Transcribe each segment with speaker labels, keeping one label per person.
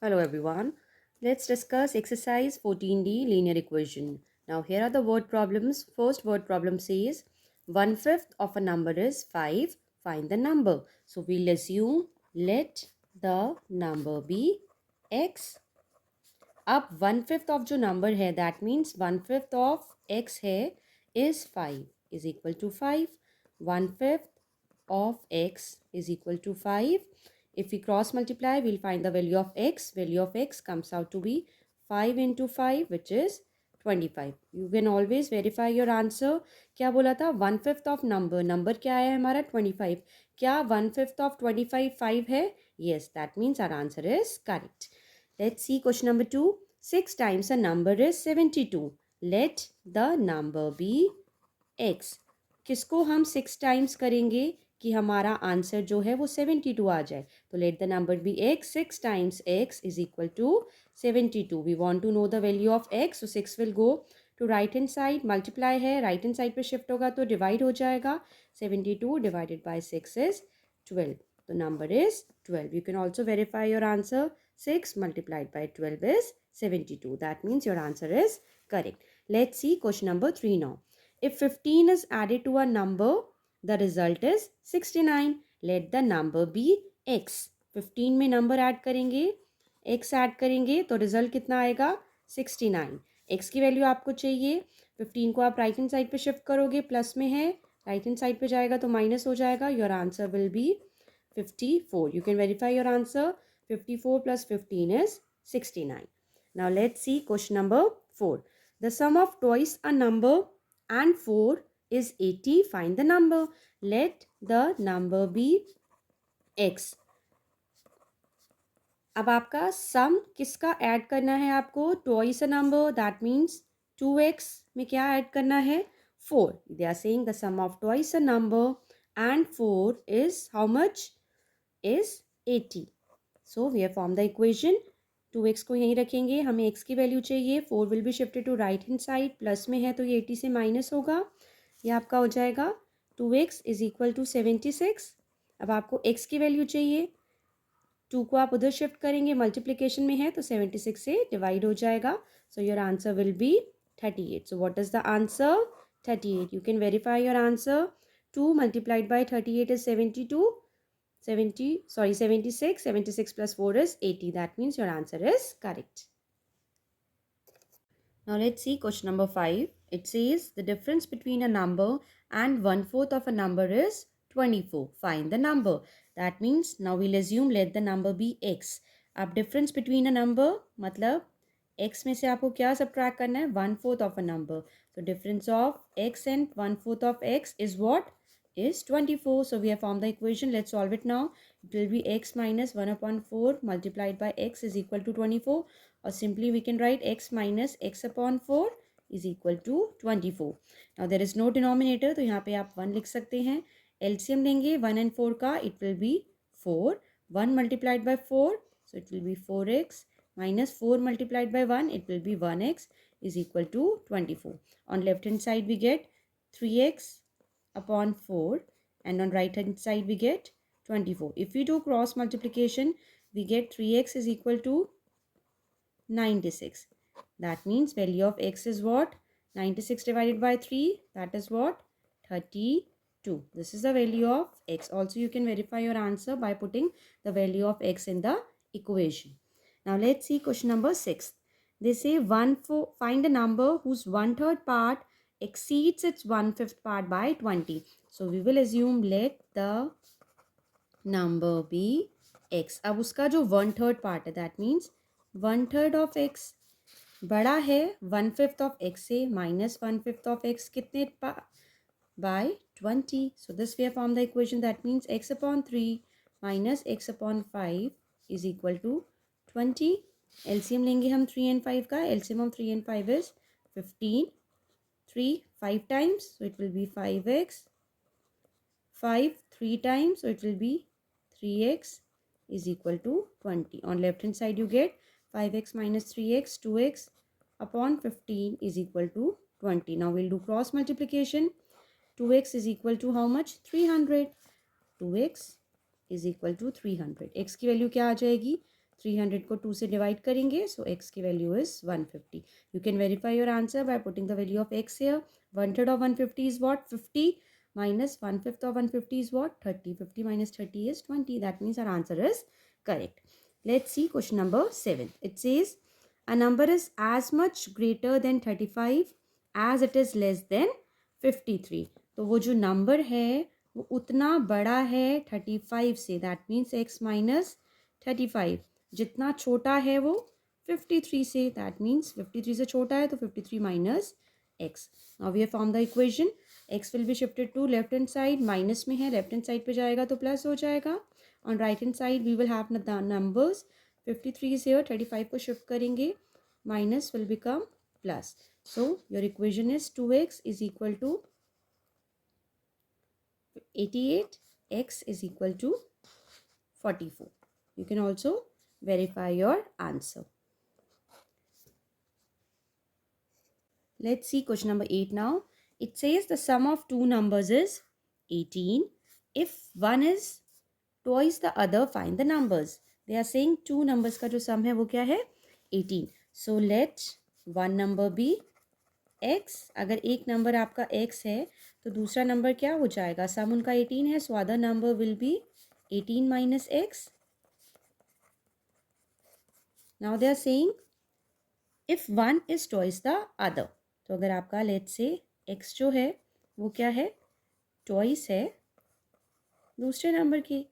Speaker 1: Hello everyone. Let's discuss exercise 14D linear equation. Now here are the word problems. First word problem says 1/5 of a number is 5. Find the number. So we'll assume let the number be x. अब 1/5 of जो number है that means 1/5 of x है is 5 is equal to 5. 1/5 of x is equal to 5. If we cross multiply, we'll find the value of x. Value of x comes out to be 5 into 5, which is 25. You can always verify your answer. क्या बोला था 1/5 of number. Number क्या है हमारा 25. क्या 1/5 of 25 5 है? Yes, that means our answer is correct. Let's see question number 2. 6 times a number is 72. Let the number be x. किसको हम 6 टाइम्स करेंगे कि हमारा आंसर जो है वो 72 आ जाए. तो let the number be x. 6 times x is equal to 72. We want to know the value of x. So 6 will go to right hand side. Multiply है, राइट हैंड साइड पे शिफ्ट होगा तो डिवाइड हो जाएगा. 72 divided by 6 is 12. The number is 12. You can also verify your answer. 6 multiplied by 12 is 72. That means your answer is correct. Let's see question number 3 now. If 15 is added to a number, the result is 69. Let the number be x. 15 में number add करेंगे, x add करेंगे तो result कितना आएगा 69. x की value आपको चाहिए. 15 को आप राइट हैंड साइड पे शिफ्ट करोगे, प्लस में है, राइट हैंड साइड पे जाएगा तो माइनस हो जाएगा. Your answer will be 54. You can verify your answer. 54 plus 15 is 69. Now let's see question number 4. The sum of twice a number and 4 is 80. Find the number. Let the number be x. अब आपका सम किसका add करना है आपको? Twice a number, that means 2x में क्या add करना है? 4. They are saying the sum of twice a number and 4 is how much? Is 80. So we have form the equation. 2x को यहीं रखेंगे, हमें x की वैल्यू चाहिए. 4 will be shifted to right hand side, plus में है तो ये 80 से माइनस होगा. ये आपका हो जाएगा 2x इज इक्वल टू 76. अब आपको x की वैल्यू चाहिए. 2 को आप उधर शिफ्ट करेंगे, मल्टीप्लिकेशन में है तो 76 से डिवाइड हो जाएगा. So your answer will be 38. So what is the answer? 38. You can verify your answer. 2 multiplied by 38 is 72. 76. 76 plus 4 is 80. That means your answer is correct. Now let's see question number 5. It says the difference between a number and 1/4 of a number is 24. Find the number. That means now we'll assume let the number be x. अब difference between a number मतलब x में से आपको क्या subtract करना है? 1/4 of a number. So difference of x and 1/4 of x is what? Is 24. So we have formed the equation. Let's solve it now. It will be x minus 1 upon 4 multiplied by x is equal to 24. Or simply we can write x minus x upon 4 is equal to 24. Now there is no denominator, तो यहाँ पे आप 1 लिख सकते हैं. LCM लेंगे 1 and 4 का, it will be 4. 1 multiplied by 4, so it will be 4x minus 4 multiplied by 1, it will be 1x is equal to 24. On left hand side we get 3x upon 4 and on right hand side we get 24. If we do cross multiplication, we get 3x is equal to 96. That means value of x is what? 96 divided by 3. That is what? 32. This is the value of x. Also, you can verify your answer by putting the value of x in the equation. Now, let's see question number 6. They say find a number whose 1/3 part exceeds its 1/5 part by 20. So, we will assume let the number be x. अब उसका जो 1/3 part है, that means 1/3 of x बड़ा है 1/5 of x से, minus 1/5 of x कितने by 20. So this we have formed the equation. That means x upon 3 minus x upon 5 is equal to 20. LCM लेंगे हम 3 and 5 का. LCM of 3 and 5 is 15. 3 5 times, so it will be 5x. 5 3 times, so it will be 3x is equal to 20. On left hand side you get 5x minus 3x, 2x upon 15 is equal to 20. Now we'll do cross multiplication. 2x is equal to how much? 300. 2x is equal to 300. x की value क्या आ जाएगी? 300 को 2 से divide करेंगे, सो x की value is 150. You can verify your answer by putting the value of x here. 1/3 of 150 is what? 50 minus 1/5 of 150 is what? 30. 50 minus 30 is 20. That means our answer is correct. Let's see question number 7. It says a number is as much greater than 35 as it is less than 53. तो वो जो number है वो उतना बड़ा है 35 से. That means x minus 35. जितना छोटा है वो 53 से. दैट मीन्स 53 से छोटा है तो 53 minus x. Now we have form the equation. x will be shifted to left hand side. Minus में है, लेफ्ट हैंड साइड पे जाएगा तो प्लस हो जाएगा. On right hand side we will have the numbers. 53 is here, 35 को shift करेंगे, minus will become plus. So your equation is 2x is equal to 88, x is equal to 44. You can also verify your answer. Let's see question number 8 now. It says the sum of two numbers is 18. If one is twice the other, find the numbers. They are saying two numbers का जो sum है वो क्या है? 18. So let one number be x. अगर एक number आपका x है तो दूसरा नंबर क्या हो जाएगा? सम उनका 18 है, so other number will be 18 minus x. Now they are saying if one is twice the other. तो अगर आपका लेट्स से x जो है वो क्या है? ट्वाइस है दूसरे नंबर के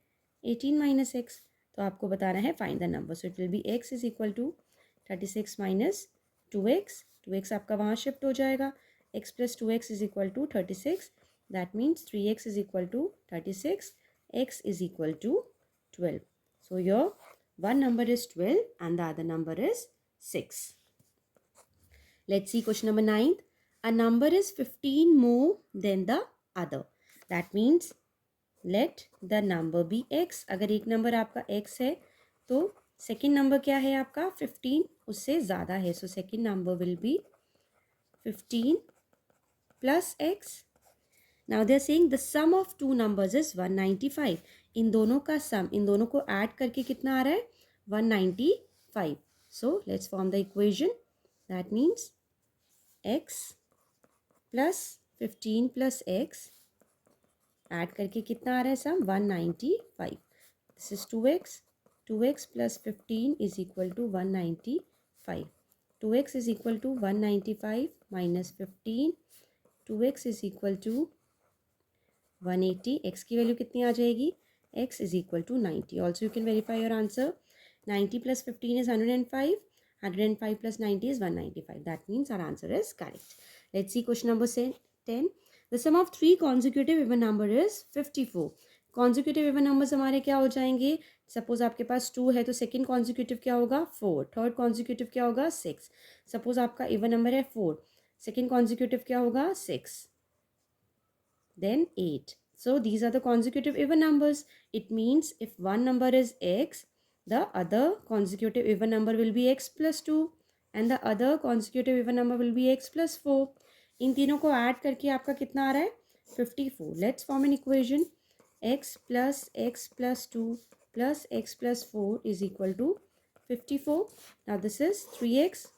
Speaker 1: 18 माइनस x. तो आपको बताना है find the number. So it will be x is equal to 36 minus 2x. 2x आपका वहाँ शिफ्ट हो जाएगा. x plus 2x is equal to 36. That means 3x is equal to 36. x is equal to 12. So your one number is 12 and the other number is 6. Let's see question number 9. A number is 15 more than the other. That means let the number be x. अगर एक number आपका x है तो second number क्या है आपका? 15 उससे ज़्यादा है. So second number will B 15 plus x. Now they are saying the sum of two numbers is 195. इन दोनों का सम, इन दोनों को ऐड करके कितना आ रहा है? 195. So let's form the equation. That means x plus 15 plus x add करके कितना आ रहा है सम? 195. This is 2x. 2x plus 15 is equal to 195. 2x is equal to 195 minus 15. 2x is equal to 180. x की value कितनी आ जाएगी? x is equal to 90. Also you can verify your answer. 90 plus 15 is 105. 105 plus 90 is 195. That means our answer is correct. Let's see question number 10. The sum of three consecutive even number is 54. Consecutive even numbers हमारे क्या हो जाएंगे? Suppose आपके पास 2 है तो second consecutive क्या होगा? 4. Third consecutive क्या होगा? 6. सपोज आपका इवन नंबर है 4, सेकेंड कॉन्जिक्यूटिव क्या होगा? 6. Then 8. So these are the consecutive even numbers. It means if one number is x, the other consecutive even number will be x plus 2 and the other consecutive even number will be x plus 4. इन तीनों को add करके आपका कितना आ रहा है? 54. Let's form an equation. x plus 2 plus x plus 4 is equal to 54. Now this is 3x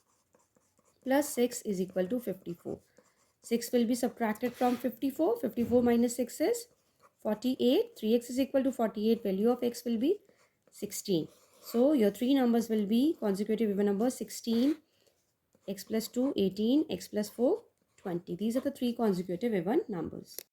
Speaker 1: plus 6 is equal to 54. 6 will be subtracted from 54. 54 minus 6 is 48. 3x is equal to 48. Value of x will be 16. So your three numbers will be consecutive even numbers 16, x plus 2, 18, x plus 4, 20. These are the three consecutive even numbers.